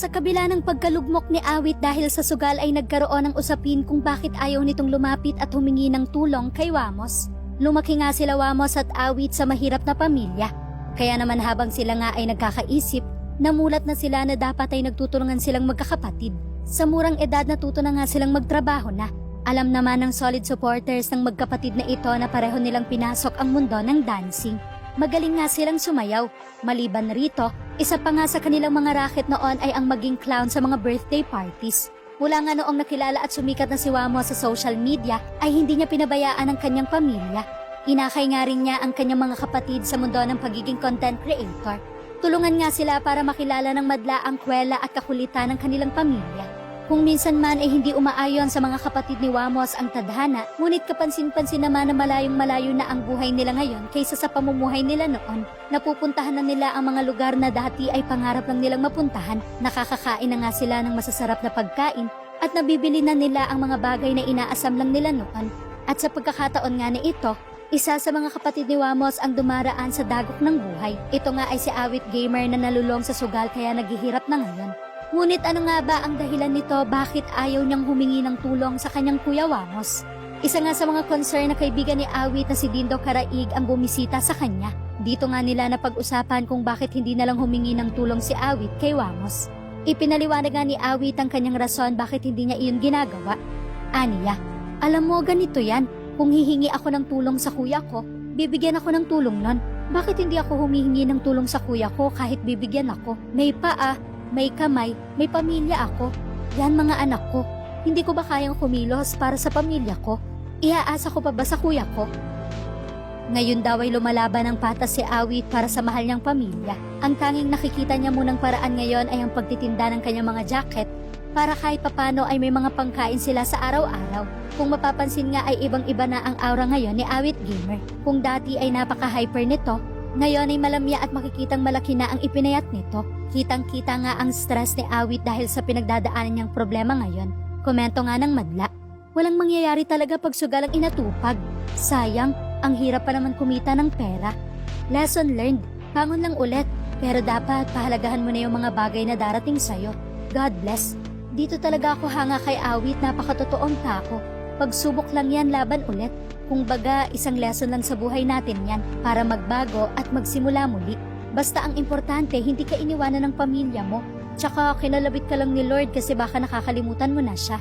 Sa kabila ng pagkalugmok ni Awit dahil sa sugal ay nagkaroon ng usapin kung bakit ayaw nitong lumapit at humingi ng tulong kay Wamos. Lumaki nga sila Wamos at Awit sa mahirap na pamilya. Kaya naman habang sila nga ay nagkakaisip, namulat na sila na dapat ay nagtutulungan silang magkakapatid. Sa murang edad natuto na nga silang magtrabaho na. Alam naman ng solid supporters ng magkapatid na ito na pareho nilang pinasok ang mundo ng dancing. Magaling nga silang sumayaw. Maliban rito, isa pa nga sa kanilang mga racket noon ay ang maging clown sa mga birthday parties. Mula nga noong nakilala at sumikat na si Wamos sa social media ay hindi niya pinabayaan ang kanyang pamilya. Inakay nga rin niya ang kanyang mga kapatid sa mundo ng pagiging content creator. Tulungan nga sila para makilala ng madla ang kwela at kakulitan ng kanilang pamilya. Kung minsan man ay hindi umaayon sa mga kapatid ni Wamos ang tadhana, ngunit kapansin-pansin naman na malayong-malayo na ang buhay nila ngayon kaysa sa pamumuhay nila noon. Napupuntahan na nila ang mga lugar na dati ay pangarap lang nilang mapuntahan. Nakakakain na nga sila ng masasarap na pagkain at nabibili na nila ang mga bagay na inaasam lang nila noon. At sa pagkakataon nga na ito, isa sa mga kapatid ni Wamos ang dumaraan sa dagok ng buhay. Ito nga ay si Awit Gamer na nalulong sa sugal kaya naghihirap na ngayon. Ngunit ano nga ba ang dahilan nito bakit ayaw niyang humingi ng tulong sa kanyang kuya Wamos? Isa nga sa mga concern na kaibigan ni Awit na si Dindo Karaig ang bumisita sa kanya. Dito nga nila napag-usapan kung bakit hindi na lang humingi ng tulong si Awit kay Wamos. Ipinaliwanag nga ni Awit ang kanyang rason bakit hindi niya iyon ginagawa. Aniya, alam mo ganito yan, kung hihingi ako ng tulong sa kuya ko, bibigyan ako ng tulong nun. Bakit hindi ako humihingi ng tulong sa kuya ko kahit bibigyan ako? May paa, may kamay, may pamilya ako. Yan mga anak ko. Hindi ko ba kayang kumilos para sa pamilya ko? Iaasa ko pa ba sa kuya ko? Ngayon daw ay lumalaban ng patas si Awit para sa mahal niyang pamilya. Ang tanging nakikita niya munang paraan ngayon ay ang pagtitinda ng kanyang mga jacket para kahit papano ay may mga pangkain sila sa araw-araw. Kung mapapansin nga ay ibang-iba na ang aura ngayon ni Awit Gamer. Kung dati ay napaka-hyper nito, ngayon ay malamya at makikitang malaki na ang ipinayat nito. Kitang-kita nga ang stress ni Awit dahil sa pinagdadaanan niyang problema ngayon. Komento nga ng madla. Walang mangyayari talaga pag sugal ang inatupag. Sayang, ang hirap pa naman kumita ng pera. Lesson learned, bangon lang ulit. Pero dapat pahalagahan mo na yung mga bagay na darating sa'yo. God bless. Dito talaga ako hanga kay Awit, napakatotoong tako. Pagsubok lang yan, laban ulit. Kung baga, isang lesson lang sa buhay natin yan para magbago at magsimula muli. Basta ang importante, hindi ka iniwanan ng pamilya mo. Tsaka kinalabit ka lang ni Lord kasi baka nakakalimutan mo na siya.